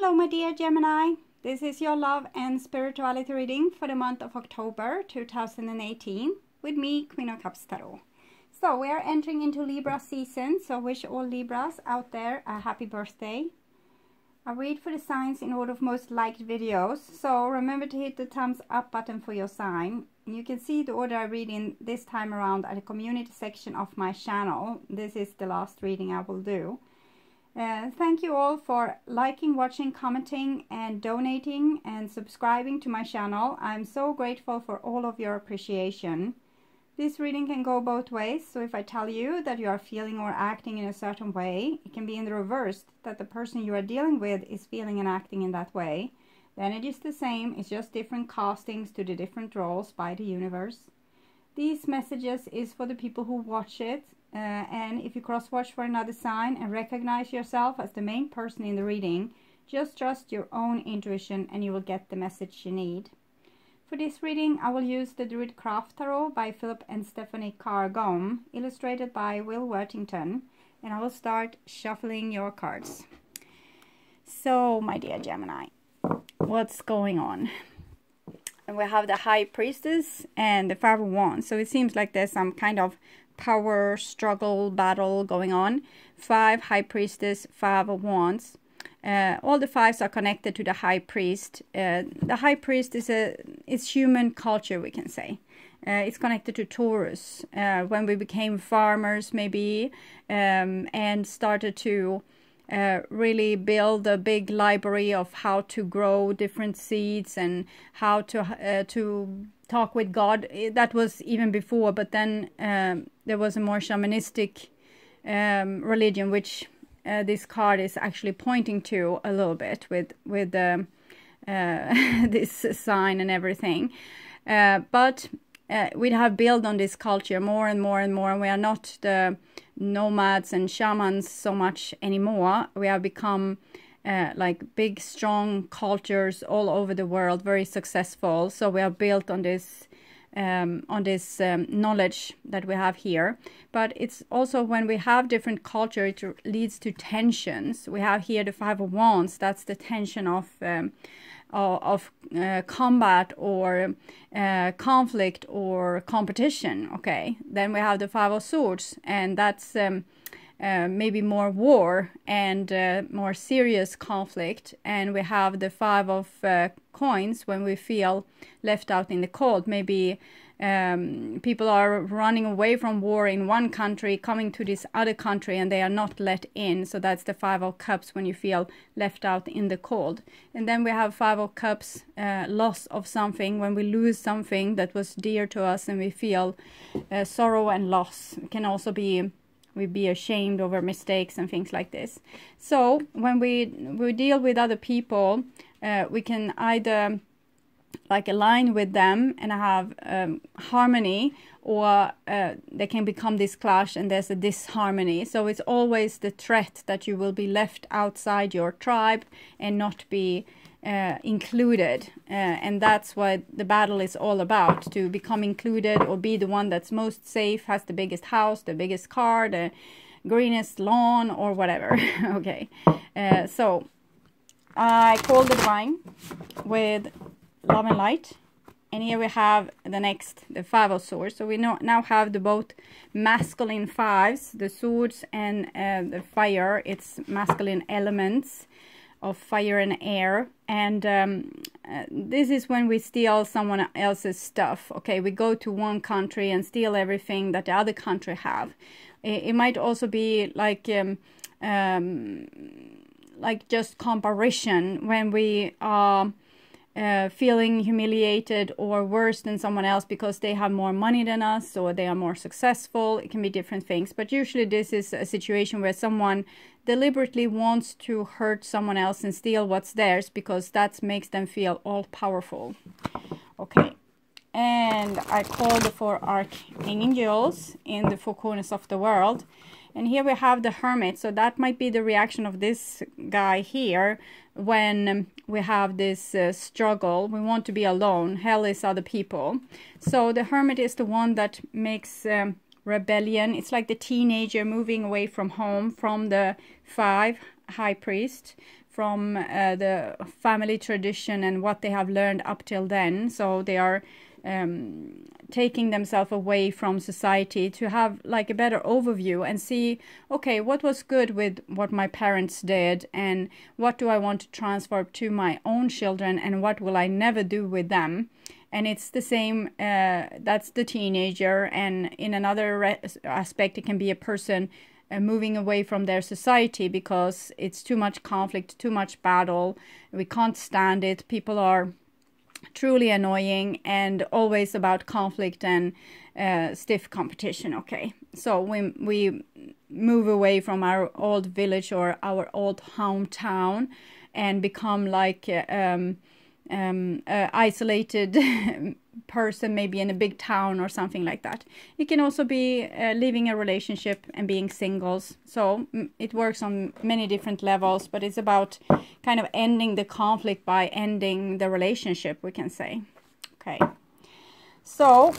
Hello my dear Gemini, this is your love and spirituality reading for the month of October 2018 with me, Queen of Cups Tarot. So we are entering into Libra season, so wish all Libras out there a happy birthday. I read for the signs in order of most liked videos, so remember to hit the thumbs up button for your sign. You can see the order I read in this time around at the community section of my channel. This is the last reading I will do. Thank you all for liking, watching, commenting and donating and subscribing to my channel. I'm so grateful for all of your appreciation. This reading can go both ways, so if I tell you that you are feeling or acting in a certain way, it can be in the reverse, that the person you are dealing with is feeling and acting in that way. The energy is the same, it's just different castings to the different roles by the universe. These messages is for the people who watch it. And if you cross-watch for another sign and recognize yourself as the main person in the reading, just trust your own intuition and you will get the message you need. For this reading, I will use the Druid Craft Tarot by Philip and Stephanie Carr-Gomm, illustrated by Will Worthington, and I will start shuffling your cards. So, my dear Gemini, what's going on? And we have the High Priestess and the Five of Wands, so it seems like there's some kind of power struggle battle going on. 5 High Priestess, 5 of Wands. All the fives are connected to the High Priest. The High Priest is human culture, we can say. It's connected to Taurus, when we became farmers maybe, and started to really build a big library of how to grow different seeds and how to talk with God. That was even before, but then there was a more shamanistic religion, which this card is actually pointing to a little bit with this sign and everything. But we have built on this culture more and more and more, and we are not the nomads and shamans so much anymore. We have become like big strong cultures all over the world, very successful. So we are built on this knowledge that we have here. But it's also when we have different culture, it leads to tensions. We have here the Five of Wands. That's the tension of combat or conflict or competition. Okay, then we have the Five of Swords, and that's maybe more war and more serious conflict. And we have the Five of Coins, when we feel left out in the cold. Maybe people are running away from war in one country, coming to this other country, and they are not let in. So that's the Five of Cups, when you feel left out in the cold. And then we have Five of Cups, loss of something, when we lose something that was dear to us and we feel sorrow and loss. It can also be we be ashamed over mistakes and things like this. So when we deal with other people, we can either like align with them and have harmony, or they can become this clash and there's a disharmony. So it's always the threat that you will be left outside your tribe and not be included, and that's what the battle is all about, to become included or be the one that's most safe, has the biggest house, the biggest car, the greenest lawn or whatever. Okay, so I call the divine with love and light, and here we have the Five of Swords. So we now have the both masculine fives, the swords and the fire. It's masculine elements of fire and air, and this is when we steal someone else's stuff. Okay, we go to one country and steal everything that the other country have. It might also be like just comparison, when we are feeling humiliated or worse than someone else because they have more money than us or they are more successful. It can be different things, but usually this is a situation where someone deliberately wants to hurt someone else and steal what's theirs, because that makes them feel all powerful. Okay, and I call the 4 archangels in the 4 corners of the world. And here we have the Hermit. So that might be the reaction of this guy here when we have this struggle. We want to be alone. Hell is other people. So the Hermit is the one that makes rebellion. It's like the teenager moving away from home, from the 5 High Priest, from the family tradition and what they have learned up till then. So they are taking themselves away from society to have like a better overview and see, okay, what was good with what my parents did, and what do I want to transfer to my own children, and what will I never do with them. And it's the same, that's the teenager, and in another aspect it can be a person moving away from their society because it's too much conflict, too much battle, we can't stand it, people are truly annoying and always about conflict and stiff competition. Okay, so we move away from our old village or our old hometown and become like isolated person, maybe in a big town or something like that. It can also be leaving a relationship and being singles. So it works on many different levels, but it's about kind of ending the conflict by ending the relationship, we can say. Okay. So,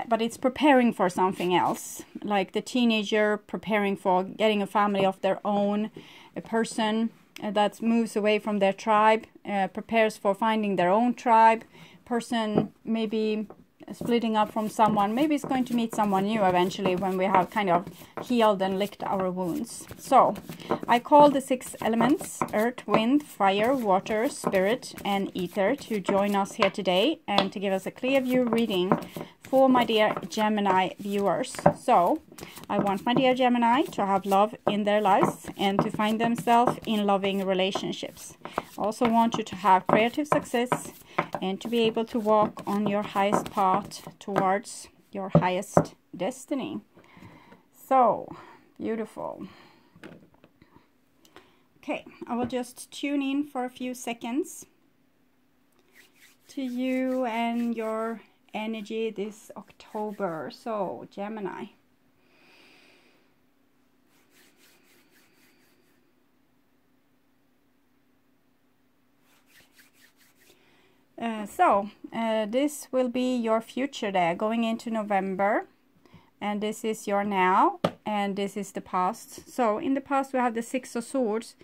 but it's preparing for something else, like the teenager preparing for getting a family of their own, a person that moves away from their tribe, prepares for finding their own tribe, person maybe splitting up from someone, maybe it's going to meet someone new eventually when we have kind of healed and licked our wounds. So I call the 6 elements, earth, wind, fire, water, spirit and ether, to join us here today and to give us a clear view reading for my dear Gemini viewers. So I want my dear Gemini to have love in their lives and to find themselves in loving relationships. I also want you to have creative success and to be able to walk on your highest path towards your highest destiny. So beautiful. Okay, I will just tune in for a few seconds to you and your energy this October. So Gemini. This will be your future there going into November, and this is your now, and this is the past. So in the past we have the 6 of Swords,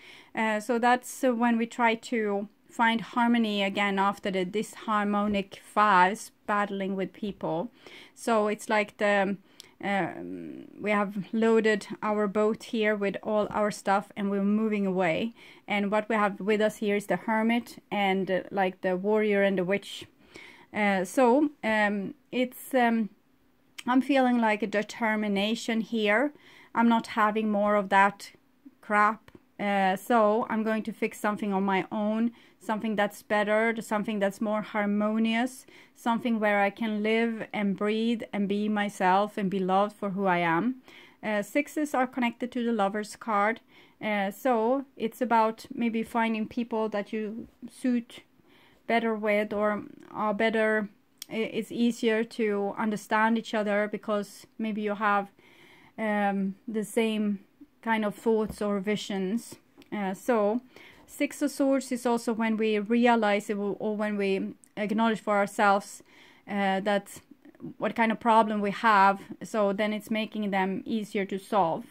so that's when we try to find harmony again after the disharmonic 5s battling with people. So it's like the we have loaded our boat here with all our stuff and we're moving away, and what we have with us here is the Hermit and like the Warrior and the Witch. I'm feeling like a determination here. I'm not having more of that crap, so I'm going to fix something on my own, something that's better, something that's more harmonious, something where I can live and breathe and be myself and be loved for who I am. 6s are connected to the Lover's card, so it's about maybe finding people that you suit better with, or are better, it's easier to understand each other because maybe you have the same kind of thoughts or visions. So 6 of Swords is also when we realize it, or when we acknowledge for ourselves that what kind of problem we have, so then it's making them easier to solve.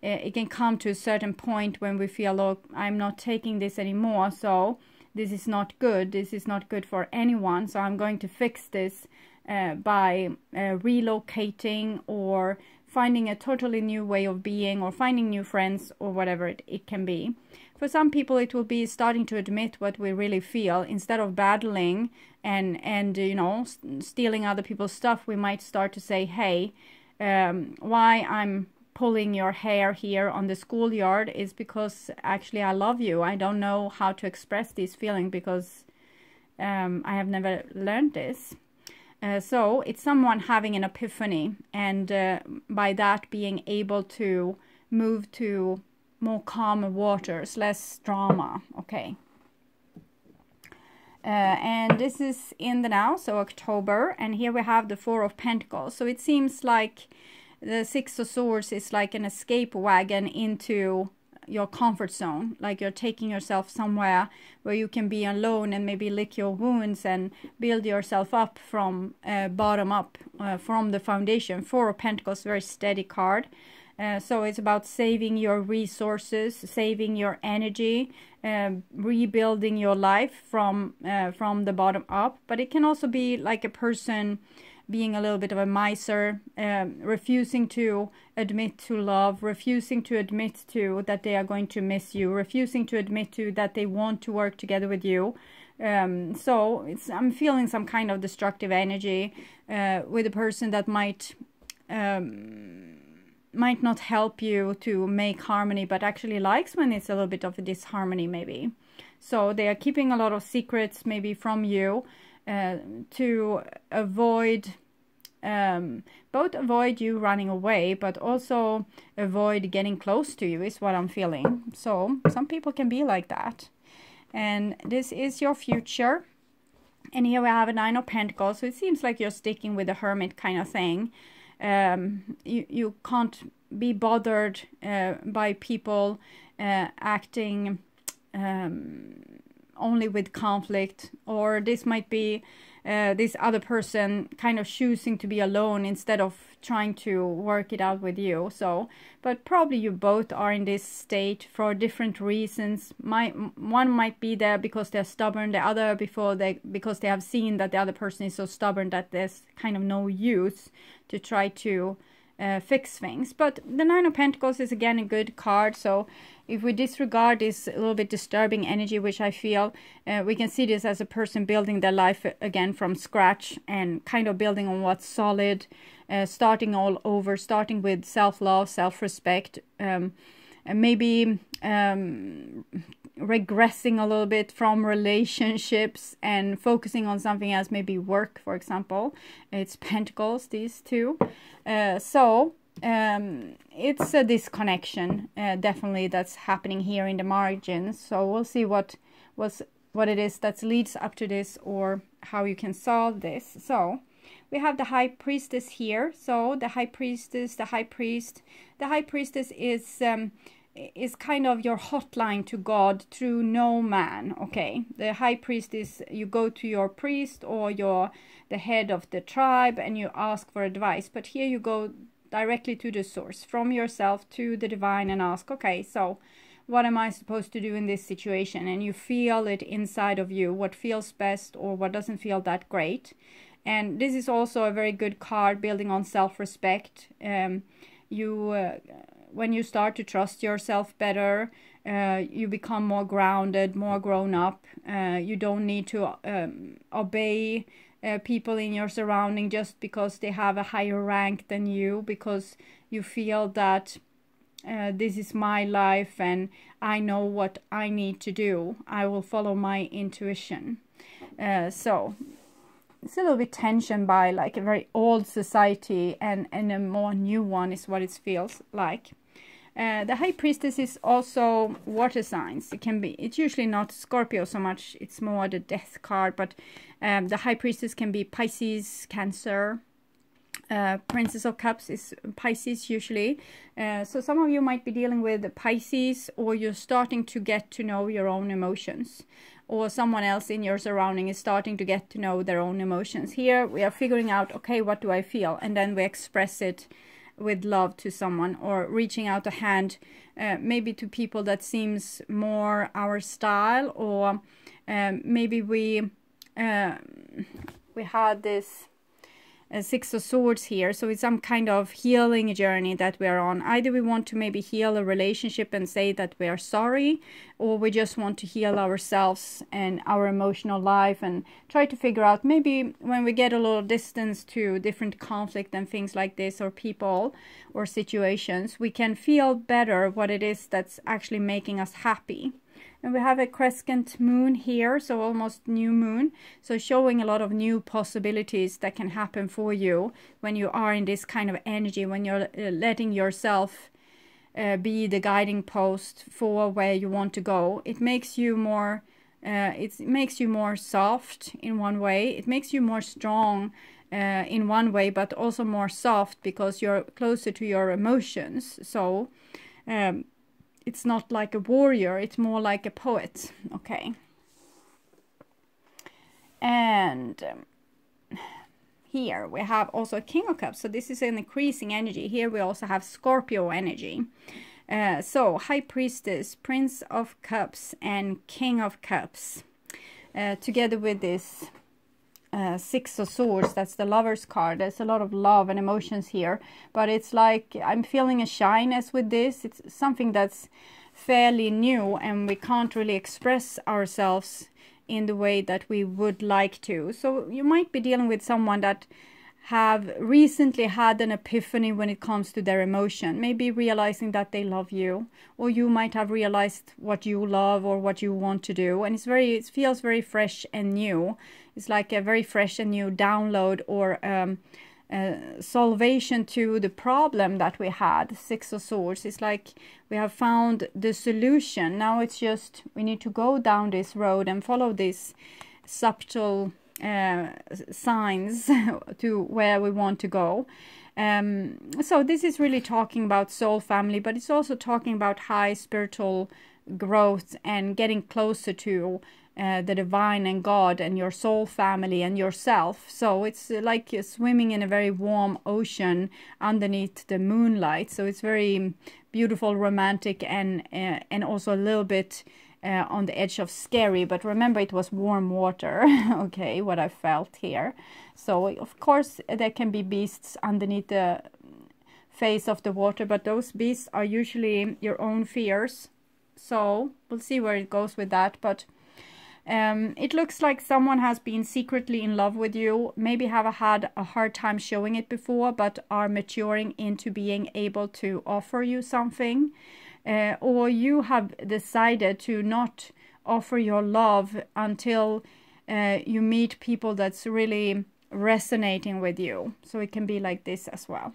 It can come to a certain point when we feel, oh, I'm not taking this anymore, so this is not good, this is not good for anyone, so I'm going to fix this by relocating or finding a totally new way of being, or finding new friends, or whatever it can be. For some people it will be starting to admit what we really feel. Instead of battling and you know, stealing other people's stuff, we might start to say, hey, why I'm pulling your hair here on the schoolyard is because actually I love you. I don't know how to express this feeling because I have never learned this. So it's someone having an epiphany, and by that being able to move to more calm waters, less drama. Okay. And this is in the now, so October, and here we have the 4 of Pentacles. So it seems like the 6 of Swords is like an escape wagon into your comfort zone, like you're taking yourself somewhere where you can be alone and maybe lick your wounds and build yourself up from bottom up, from the foundation. 4 of Pentacles, very steady card. So it's about saving your resources, saving your energy, rebuilding your life from the bottom up. But it can also be like a person being a little bit of a miser, refusing to admit to love, refusing to admit to that they are going to miss you, refusing to admit to that they want to work together with you. So I'm feeling some kind of destructive energy with a person that might not help you to make harmony, but actually likes when it's a little bit of a disharmony maybe. So they are keeping a lot of secrets maybe from you, to avoid, both avoid you running away, but also avoid getting close to you is what I'm feeling. So some people can be like that. And this is your future. And here we have a 9 of Pentacles. So it seems like you're sticking with the Hermit kind of thing. You can't be bothered by people acting only with conflict, or this might be this other person kind of choosing to be alone instead of trying to work it out with you. So, but probably you both are in this state for different reasons. One might be there because they're stubborn, the other because they have seen that the other person is so stubborn that there's kind of no use to try to fix things. But the 9 of Pentacles is again a good card. So if we disregard this a little bit disturbing energy, which I feel, we can see this as a person building their life again from scratch and kind of building on what's solid, starting all over, starting with self-love, self-respect, and maybe regressing a little bit from relationships and focusing on something else, maybe work, for example. It's Pentacles, these two. So it's a disconnection, definitely, that's happening here in the margins. So we'll see what it is that leads up to this, or how you can solve this. So we have the High Priestess here. So the High Priestess, the High Priest, the High Priestess is kind of your hotline to God through no man. Okay, the High Priest is, you go to your priest or the head of the tribe and you ask for advice. But here you go directly to the source, from yourself to the divine, and ask, okay, so what am I supposed to do in this situation? And you feel it inside of you, what feels best or what doesn't feel that great. And this is also a very good card building on self-respect. When you start to trust yourself better, you become more grounded, more grown up. You don't need to obey people in your surrounding just because they have a higher rank than you, because you feel that this is my life and I know what I need to do. I will follow my intuition. So it's a little bit tension by like a very old society and a more new one is what it feels like. The High Priestess is also water signs. It's usually not Scorpio so much, it's more the death card, but the High Priestess can be Pisces, Cancer. Princess of Cups is Pisces usually. So some of you might be dealing with Pisces, or you're starting to get to know your own emotions, or someone else in your surrounding is starting to get to know their own emotions. Here we are figuring out, okay, what do I feel? And then we express it with love to someone, or reaching out a hand, maybe to people that seems more our style, or maybe we had this Six of Swords here. So it's some kind of healing journey that we are on. Either we want to maybe heal a relationship and say that we are sorry, or we just want to heal ourselves and our emotional life and try to figure out, maybe when we get a little distance to different conflict and things like this, or people or situations, we can feel better what it is that's actually making us happy. And we have a crescent moon here, so almost new moon. So showing a lot of new possibilities that can happen for you when you are in this kind of energy, when you're letting yourself be the guiding post for where you want to go. It makes you more, soft in one way. It makes you more strong in one way, but also more soft because you're closer to your emotions. So it's not like a warrior, it's more like a poet. Okay. And here we have also King of Cups, so this is an increasing energy. Here we also have Scorpio energy. So High Priestess, Prince of Cups, and King of Cups, together with this Six of Swords. That's the Lover's card. There's a lot of love and emotions here, but it's like I'm feeling a shyness with this. It's something that's fairly new, and we can't really express ourselves in the way that we would like to. So you might be dealing with someone that have recently had an epiphany when it comes to their emotion, maybe realizing that they love you, or you might have realized what you love or what you want to do, and it feels very fresh and new. It's like a very fresh and new download, or salvation to the problem that we had. Six of Swords, it's like we have found the solution. Now it's just we need to go down this road and follow these subtle signs to where we want to go. So this is really talking about soul family, but it's also talking about high spiritual growth and getting closer to the divine and God and your soul family and yourself. So it's like you're swimming in a very warm ocean underneath the moonlight. So it's very beautiful, romantic, and also a little bit on the edge of scary, but remember it was warm water. Okay, what I felt here. So of course there can be beasts underneath the face of the water, but those beasts are usually your own fears. So we'll see where it goes with that. But it looks like someone has been secretly in love with you, maybe have had a hard time showing it before, but are maturing into being able to offer you something. Or you have decided to not offer your love until you meet people that's really resonating with you. So it can be like this as well.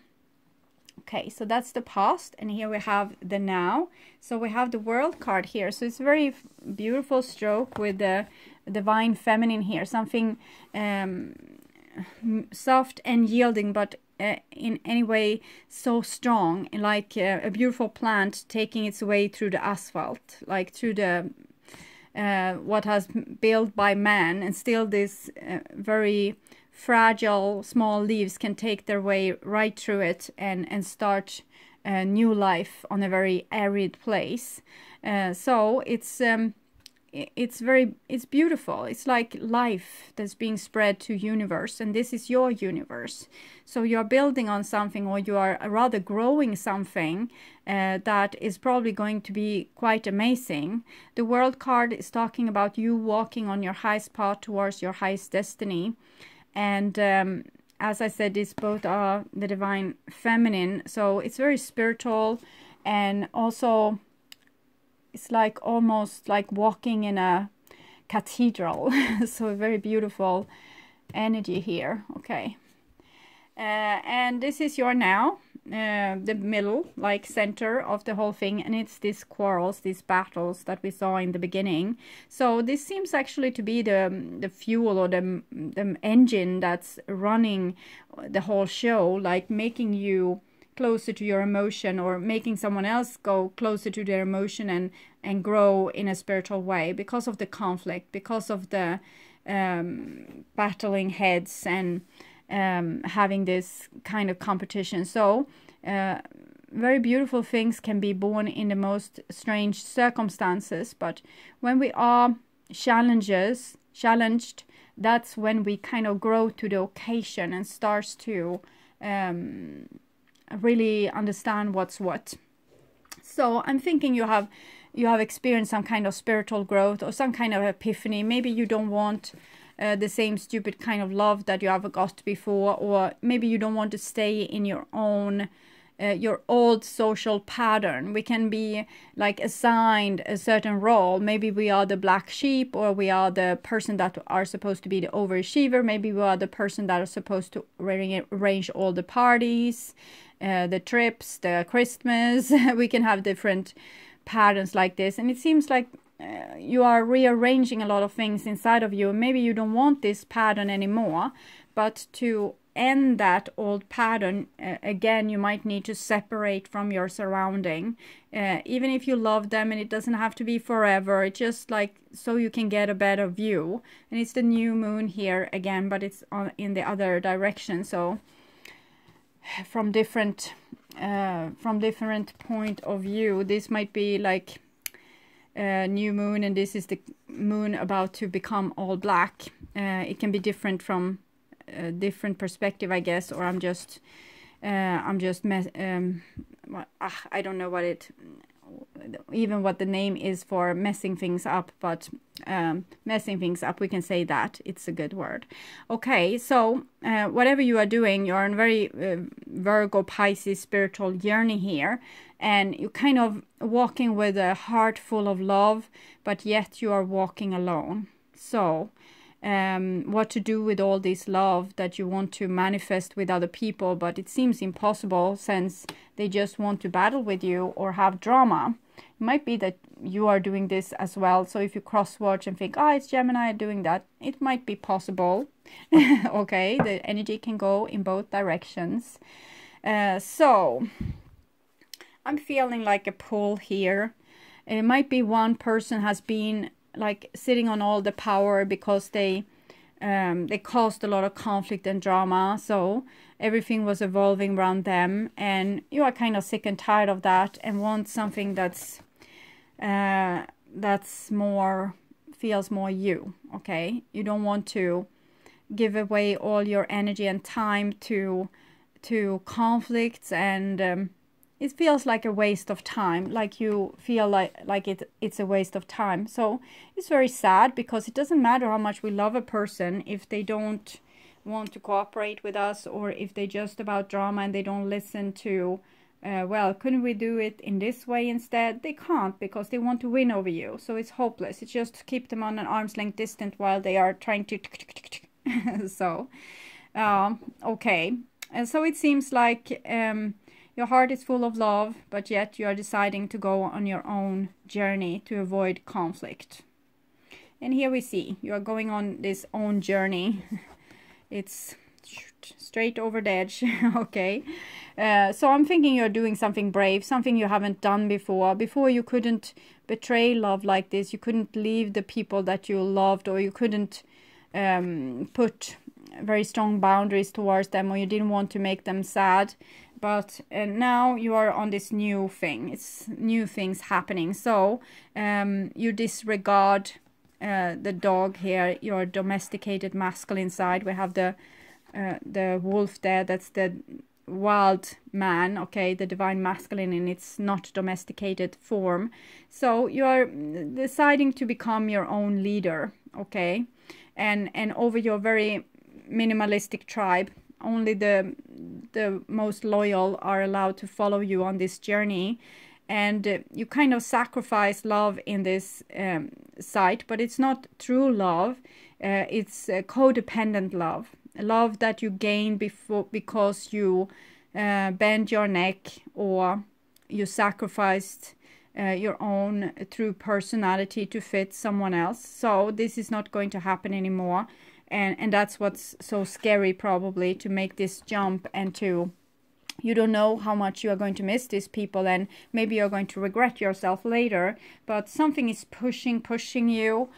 Okay, so that's the past, and here we have the now. So we have the World card here. So it's a very beautiful stroke with the divine feminine here. Something soft and yielding, but in any way so strong, like a beautiful plant taking its way through the asphalt, like through the what has been built by man, and still this very fragile small leaves can take their way right through it and start a new life on a very arid place. So it's beautiful. It's like life that's being spread to universe, and this is your universe. So you're building on something, or you are rather growing something that is probably going to be quite amazing. The World card is talking about you walking on your highest path towards your highest destiny. And as I said, these both are the divine feminine, so it's very spiritual, and also it's like almost like walking in a cathedral. So a very beautiful energy here. Okay, and this is your now, the middle, like center of the whole thing, and it's these quarrels, these battles that we saw in the beginning. So this seems actually to be the fuel, or the engine that's running the whole show, like making you closer to your emotion, or making someone else go closer to their emotion and grow in a spiritual way, because of the conflict, because of the battling heads and having this kind of competition. So very beautiful things can be born in the most strange circumstances, but when we are challenged, that's when we kind of grow to the occasion and starts to really understand what's what. So I'm thinking you have experienced some kind of spiritual growth, or some kind of epiphany. Maybe you don't want the same stupid kind of love that you have got before, or maybe you don't want to stay in your own your old social pattern. We can be like assigned a certain role. Maybe we are the black sheep, or we are the person that are supposed to be the overachiever. Maybe we are the person that are supposed to arrange all the parties, the trips, the Christmas. We can have different patterns like this, and it seems like you are rearranging a lot of things inside of you. Maybe you don't want this pattern anymore, but to end that old pattern, again, you might need to separate from your surrounding, even if you love them, and it doesn't have to be forever. It's just like so you can get a better view. And it's the new moon here again, but it's in the other direction, so from different point of view, this might be like new moon, and this is the moon about to become all black. It can be different from a different perspective, I guess, or I don't know what the name is for messing things up, but messing things up, we can say that it's a good word. Okay, so whatever you are doing, you're on very Virgo Pisces spiritual journey here, and you're kind of walking with a heart full of love, but yet you are walking alone. So what to do with all this love that you want to manifest with other people, but it seems impossible since they just want to battle with you or have drama. It might be that you are doing this as well. So if you cross watch and think, it's Gemini doing that, it might be possible. Okay, the energy can go in both directions. So I'm feeling like a pull here. It might be one person has been like sitting on all the power because they caused a lot of conflict and drama, so everything was evolving around them, and you are kind of sick and tired of that and want something that's more, feels more you. Okay, you don't want to give away all your energy and time to conflicts, and it feels like a waste of time, like you feel like it's a waste of time. So it's very sad, because it doesn't matter how much we love a person if they don't want to cooperate with us, or if they just about drama and they don't listen to, well, couldn't we do it in this way instead? They can't, because they want to win over you. So it's hopeless. It's just keep them on an arm's length distance while they are trying to so okay. And so it seems like your heart is full of love, but yet you are deciding to go on your own journey to avoid conflict. And here we see you are going on this own journey. It's straight over the edge. Okay. So I'm thinking you're doing something brave, something you haven't done before. Before you couldn't betray love like this. You couldn't leave the people that you loved, or you couldn't put very strong boundaries towards them, or you didn't want to make them sad. But now you are on this new thing. It's new things happening. So you disregard the dog here, your domesticated masculine side. We have the wolf there. That's the wild man, okay, the divine masculine in its not domesticated form. So you are deciding to become your own leader, okay, and over your very minimalistic tribe. Only the most loyal are allowed to follow you on this journey, and you kind of sacrifice love in this site, but it's not true love. It's codependent love, love that you gain because you bend your neck, or you sacrificed your own true personality to fit someone else. So this is not going to happen anymore. And that's what's so scary, probably, to make this jump, and you don't know how much you are going to miss these people, and maybe you're going to regret yourself later. But something is pushing you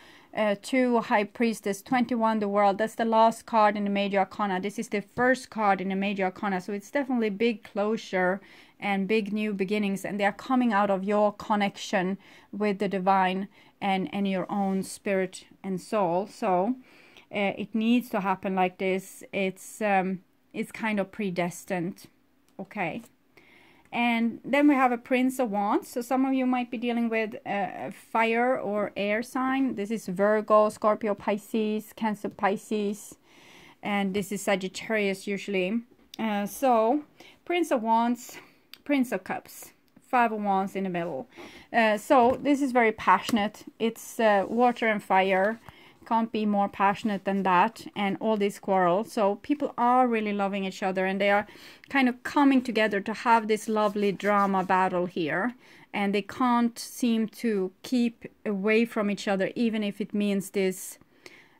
to High Priestess 21, the World. That's the last card in the Major Arcana. This is the first card in the Major Arcana, so it's definitely big closure and big new beginnings, and they are coming out of your connection with the divine and your own spirit and soul. So it needs to happen like this. It's kind of predestined. Okay. And then we have a Prince of Wands. So some of you might be dealing with a fire or air sign. This is Virgo, Scorpio, Pisces, Cancer, Pisces. And this is Sagittarius usually. So Prince of Wands, Prince of Cups, Five of Wands in the middle. So this is very passionate. It's water and fire. Can't be more passionate than that, and all these quarrels. So people are really loving each other, and they are kind of coming together to have this lovely drama battle here, and they can't seem to keep away from each other, even if it means this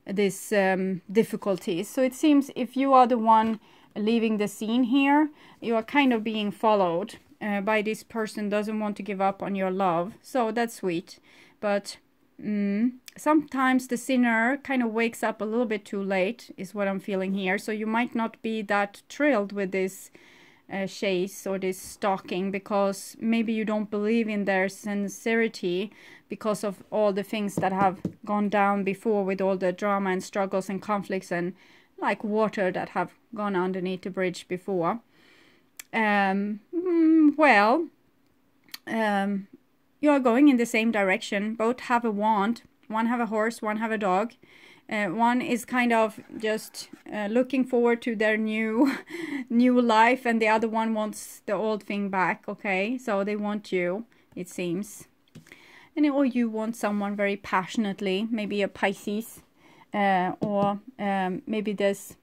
difficulties. So it seems if you are the one leaving the scene here. You are kind of being followed by this person, doesn't want to give up on your love. So that's sweet. But sometimes the sinner kind of wakes up a little bit too late, is what I'm feeling here. So you might not be that thrilled with this chase or this stalking, because maybe you don't believe in their sincerity because of all the things that have gone down before, with all the drama and struggles and conflicts and like water that have gone underneath the bridge before. You are going in the same direction. Both have a wand. One have a horse, one have a dog. One is kind of just looking forward to their new life, and the other one wants the old thing back. Okay, so they want you, it seems. And or you want someone very passionately, maybe a Pisces, or maybe this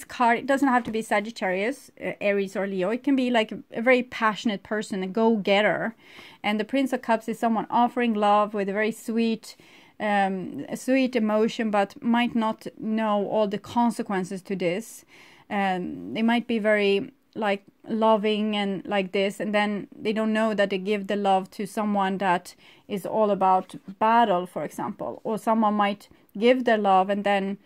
card, it doesn't have to be Sagittarius, Aries or Leo. It can be like a very passionate person, a go-getter. And the Prince of Cups is someone offering love with a very sweet emotion, but might not know all the consequences to this. They might be very like loving and like this, and then they don't know that they give the love to someone that is all about battle, for example. Or someone might give their love and then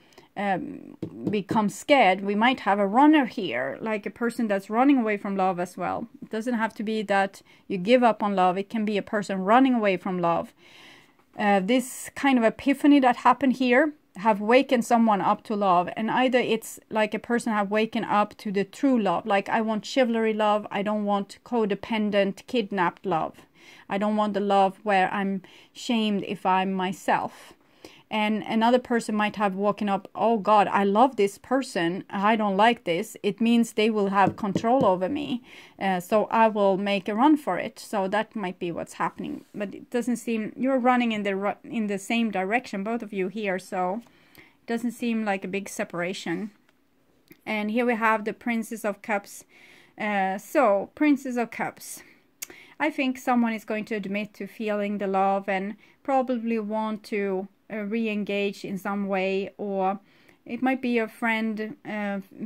become scared. We might have a runner here, like a person that's running away from love as well. It doesn't have to be that you give up on love. It can be a person running away from love. This kind of epiphany that happened here have wakened someone up to love, and either it's like a person have waken up to the true love, like I want chivalry love, I don't want codependent kidnapped love, I don't want the love where I'm shamed if I'm myself. And another person might have woken up, oh God, I love this person, I don't like this, it means they will have control over me, so I will make a run for it. So that might be what's happening, but it doesn't seem, you're running in the same direction, both of you here, so it doesn't seem like a big separation. And here we have the Princess of Cups. So Princess of Cups, I think someone is going to admit to feeling the love and probably want to re-engage in some way, or it might be a friend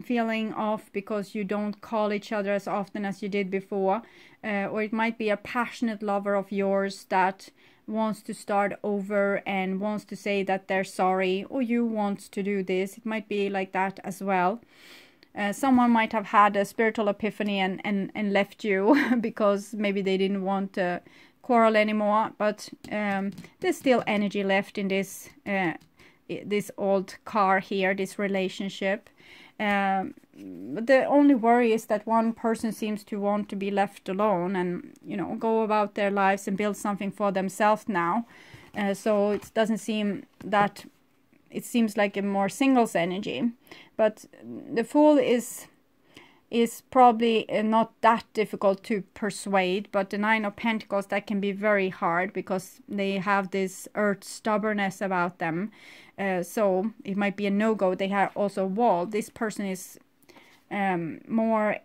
feeling off because you don't call each other as often as you did before, or it might be a passionate lover of yours that wants to start over and wants to say that they're sorry, or you want to do this. It might be like that as well. Someone might have had a spiritual epiphany and left you because maybe they didn't want to quarrel anymore, but there's still energy left in this this old car here, this relationship. But the only worry is that one person seems to want to be left alone and, you know, go about their lives and build something for themselves now. So it doesn't seem that, it seems like a more singles energy. But the Fool is probably not that difficult to persuade, but the Nine of Pentacles, that can be very hard because they have this earth stubbornness about them. So it might be a no-go. They have also a wall. This person is more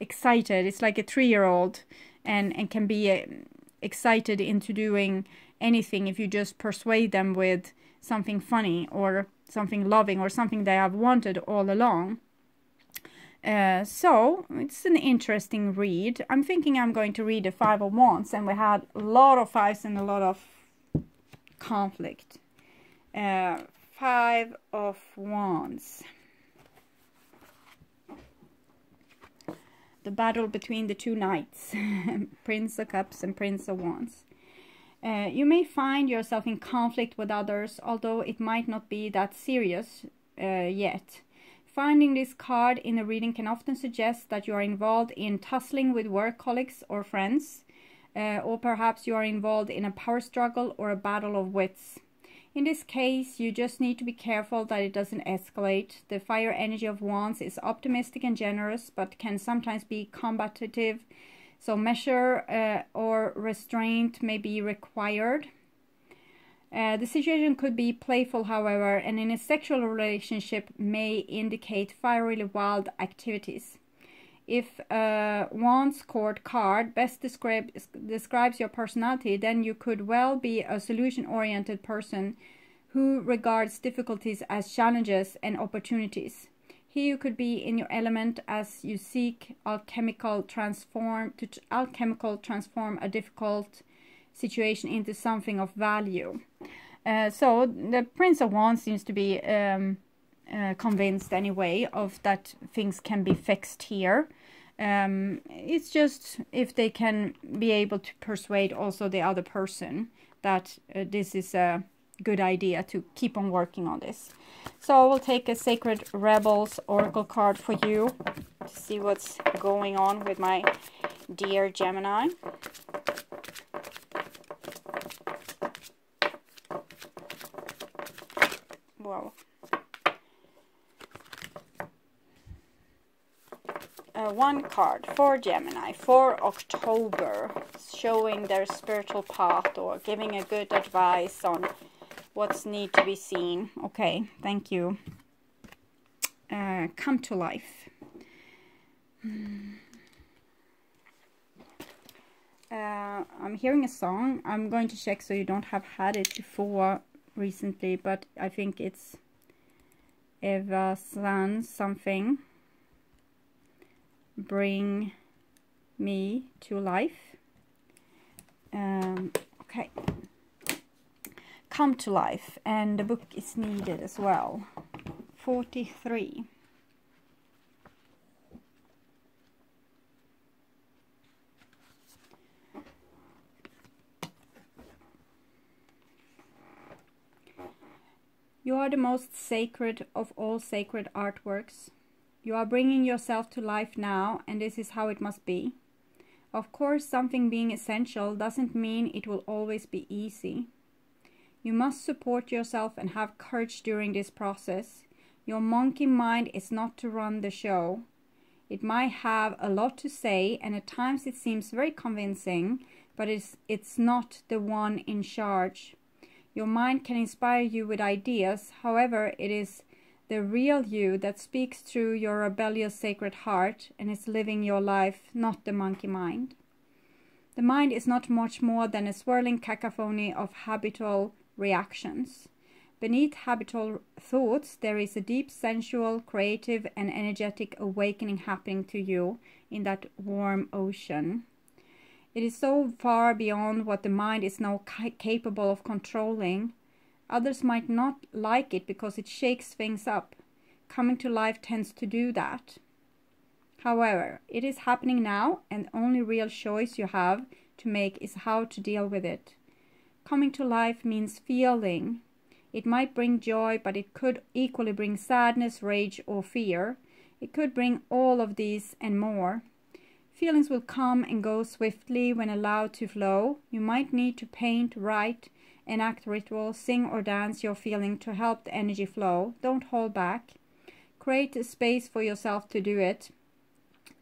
excited. It's like a 3-year-old and can be excited into doing anything if you just persuade them with something funny or something loving or something they have wanted all along. So it's an interesting read. I'm thinking I'm going to read the Five of Wands, and we had a lot of fives and a lot of conflict. Five of Wands. The battle between the two knights, Prince of Cups and Prince of Wands. You may find yourself in conflict with others, although it might not be that serious yet. Finding this card in a reading can often suggest that you are involved in tussling with work colleagues or friends, or perhaps you are involved in a power struggle or a battle of wits. In this case, you just need to be careful that it doesn't escalate. The fire energy of Wands is optimistic and generous, but can sometimes be combative, so measure or restraint may be required. The situation could be playful, however, and in a sexual relationship may indicate fiery wild activities. If Wands Court card best describes your personality, then you could well be a solution-oriented person who regards difficulties as challenges and opportunities. Here you could be in your element as you seek alchemical transform a difficult situation into something of value. So the Prince of Wands seems to be convinced anyway of that things can be fixed here. It's just if they can be able to persuade also the other person that this is a good idea to keep on working on this. So we'll take a Sacred Rebels Oracle card for you to see what's going on with my dear Gemini. Wow. One card for Gemini for October, showing their spiritual path or giving a good advice on what's need to be seen. Okay, thank you. Come to life. I'm hearing a song. I'm going to check so you don't have had it before recently, but I think it's EVANESCENCE something. Bring me to life. Okay. Come to life, and the book is needed as well. 43. You are the most sacred of all sacred artworks. You are bringing yourself to life now, and this is how it must be. Of course, something being essential doesn't mean it will always be easy. You must support yourself and have courage during this process. Your monkey mind is not to run the show. It might have a lot to say, and at times it seems very convincing, but it's not the one in charge. Your mind can inspire you with ideas, however, it is the real you that speaks through your rebellious sacred heart and is living your life, not the monkey mind. The mind is not much more than a swirling cacophony of habitual reactions. Beneath habitual thoughts, there is a deep, sensual, creative, and energetic awakening happening to you in that warm ocean. It is so far beyond what the mind is now capable of controlling. Others might not like it because it shakes things up. Coming to life tends to do that. However, it is happening now, and the only real choice you have to make is how to deal with it. Coming to life means feeling. It might bring joy, but it could equally bring sadness, rage, or fear. It could bring all of these and more. Feelings will come and go swiftly when allowed to flow. You might need to paint, write, enact rituals, sing or dance your feeling to help the energy flow. Don't hold back. Create a space for yourself to do it.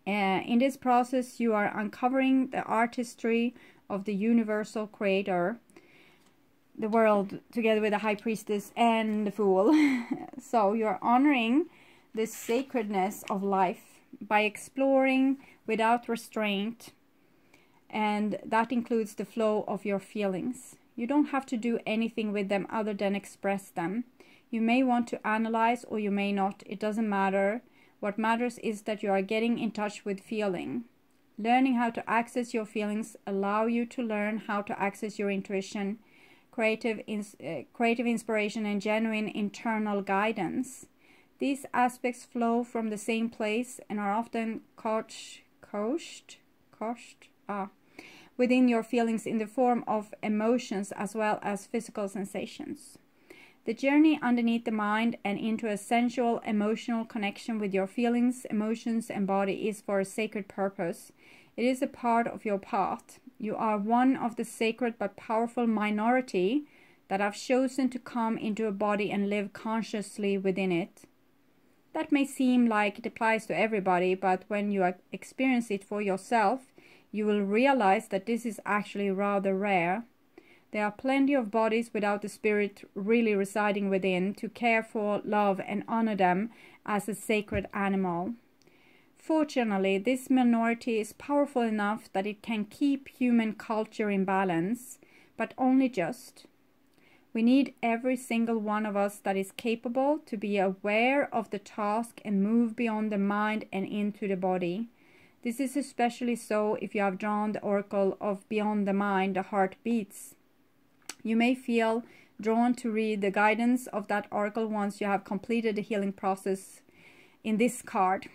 In this process, you are uncovering the artistry of the universal creator, the world, together with the high priestess and the fool. So you're honoring the sacredness of life by exploring without restraint, and that includes the flow of your feelings. You don't have to do anything with them other than express them. You may want to analyze or you may not. It doesn't matter. What matters is that you are getting in touch with feeling. Learning how to access your feelings allow you to learn how to access your intuition, creative inspiration, and genuine internal guidance. These aspects flow from the same place and are often couched within your feelings in the form of emotions as well as physical sensations. The journey underneath the mind and into a sensual emotional connection with your feelings, emotions, and body is for a sacred purpose. It is a part of your path. You are one of the sacred but powerful minority that have chosen to come into a body and live consciously within it. That may seem like it applies to everybody, but when you experience it for yourself, you will realize that this is actually rather rare. There are plenty of bodies without the spirit really residing within to care for, love, and honor them as a sacred animal. Fortunately, this minority is powerful enough that it can keep human culture in balance, but only just. We need every single one of us that is capable to be aware of the task and move beyond the mind and into the body. This is especially so if you have drawn the oracle of Beyond the Mind, the Heart Beats. You may feel drawn to read the guidance of that oracle once you have completed the healing process in this card.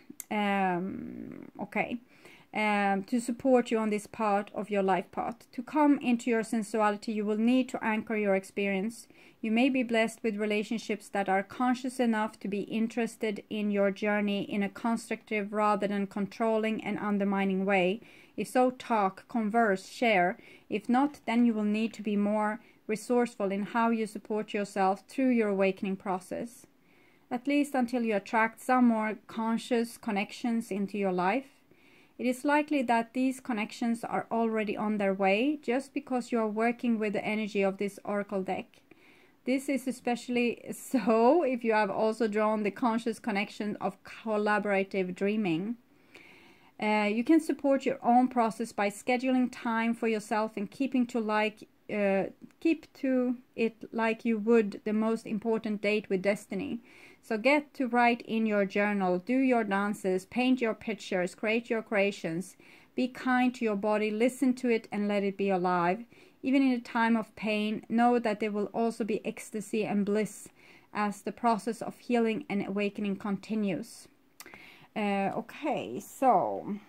To support you on this part of your life path. To come into your sensuality, you will need to anchor your experience. You may be blessed with relationships that are conscious enough to be interested in your journey in a constructive rather than controlling and undermining way. If so, talk, converse, share. If not, then you will need to be more resourceful in how you support yourself through your awakening process. At least until you attract some more conscious connections into your life. It is likely that these connections are already on their way just because you are working with the energy of this oracle deck. This is especially so if you have also drawn the conscious connection of collaborative dreaming. You can support your own process by scheduling time for yourself and keep to it like you would the most important date with destiny. So get to write in your journal, do your dances, paint your pictures, create your creations. Be kind to your body, listen to it and let it be alive. Even in a time of pain, know that there will also be ecstasy and bliss as the process of healing and awakening continues. Beyond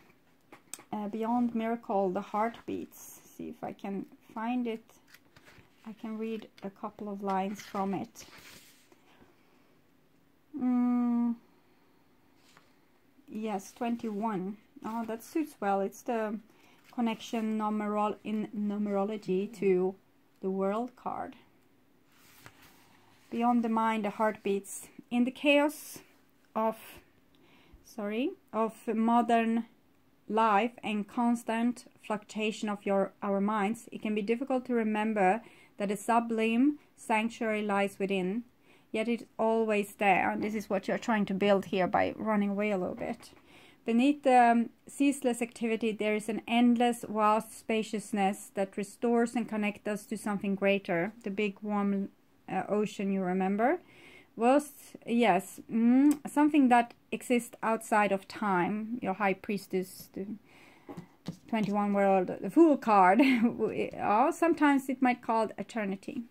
Miracle, the Heartbeats. See if I can find it. I can read a couple of lines from it. Yes, 21. Oh, that suits well. It's the connection in numerology to the World card. Beyond the Mind, the Heartbeats. In the chaos of modern life and constant fluctuation of our minds, it can be difficult to remember that a sublime sanctuary lies within. Yet it's always there. And this is what you're trying to build here by running away a little bit. Beneath the ceaseless activity, there is an endless, vast spaciousness that restores and connects us to something greater. The big warm ocean, you remember? Yes, something that exists outside of time. Your High Priestess, the 21 World, the Fool card. Or sometimes it might be called eternity.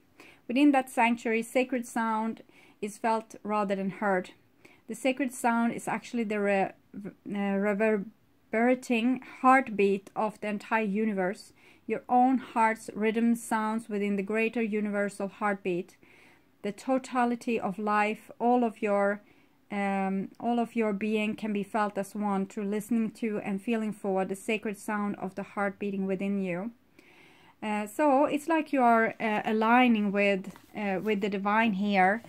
Within that sanctuary, sacred sound is felt rather than heard. The sacred sound is actually the reverberating heartbeat of the entire universe. Your own heart's rhythm sounds within the greater universal heartbeat. The totality of life, all of your being can be felt as one through listening to and feeling for the sacred sound of the heart beating within you. So it's like you are aligning with the divine here,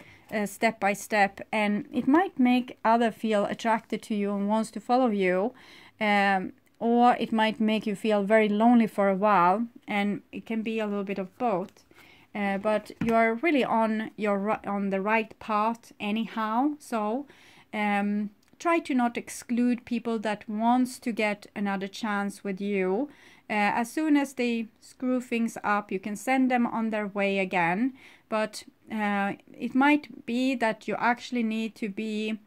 step by step, and it might make others feel attracted to you and wants to follow you, or it might make you feel very lonely for a while, and it can be a little bit of both. But you are really on the right path anyhow. So try to not exclude people that wants to get another chance with you. As soon as they screw things up, you can send them on their way again. But it might be that you actually need to be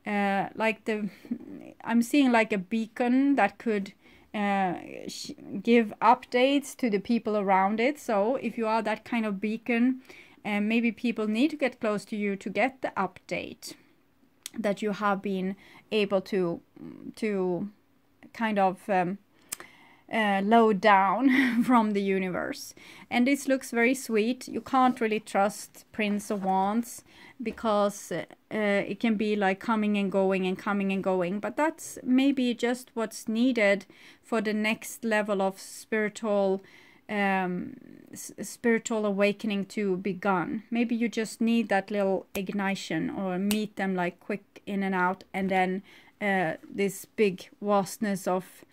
I'm seeing like a beacon that could give updates to the people around it. So if you are that kind of beacon, maybe people need to get close to you to get the update that you have been able to kind of load down from the universe. And this looks very sweet. You can't really trust Prince of Wands because it can be like coming and going and coming and going, but that's maybe just what's needed for the next level of spiritual awakening to begun. Maybe you just need that little ignition, or meet them like quick in and out, and then this big vastness of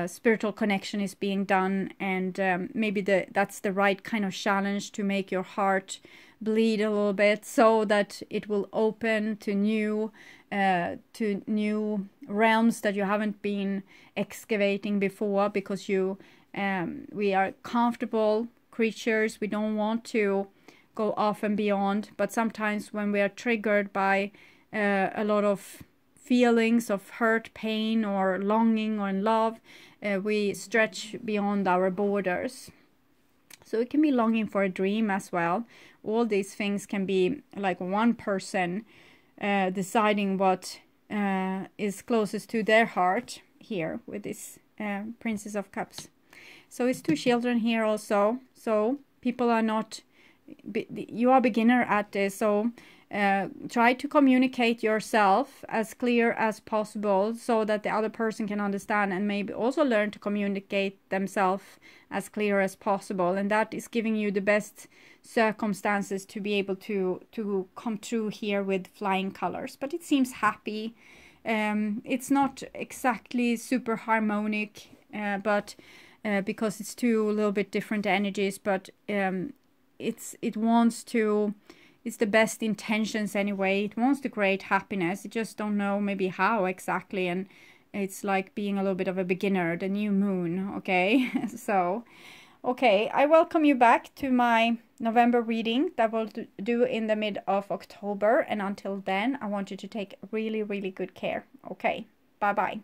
spiritual connection is being done, and maybe that's the right kind of challenge to make your heart bleed a little bit, so that it will open to new realms that you haven't been excavating before, because we are comfortable creatures. We don't want to go off and beyond. But sometimes when we are triggered by a lot of feelings of hurt, pain, or longing, or love, we stretch beyond our borders. So it can be longing for a dream as well. All these things can be like one person deciding what is closest to their heart here with this Princess of Cups. So it's 2 children here also. So people are not, you are beginner at this. So try to communicate yourself as clear as possible so that the other person can understand, and maybe also learn to communicate themselves as clear as possible. And that is giving you the best circumstances to be able to come through here with flying colors. But it seems happy. It's not exactly super harmonic, but because it's 2 a little bit different energies, but it wants to, it's the best intentions anyway. It wants to create happiness. You just don't know maybe how exactly, and it's like being a little bit of a beginner, the new moon, okay? So, okay, I welcome you back to my November reading that we'll do in the mid of October, and until then, I want you to take really, really good care. Okay, bye-bye.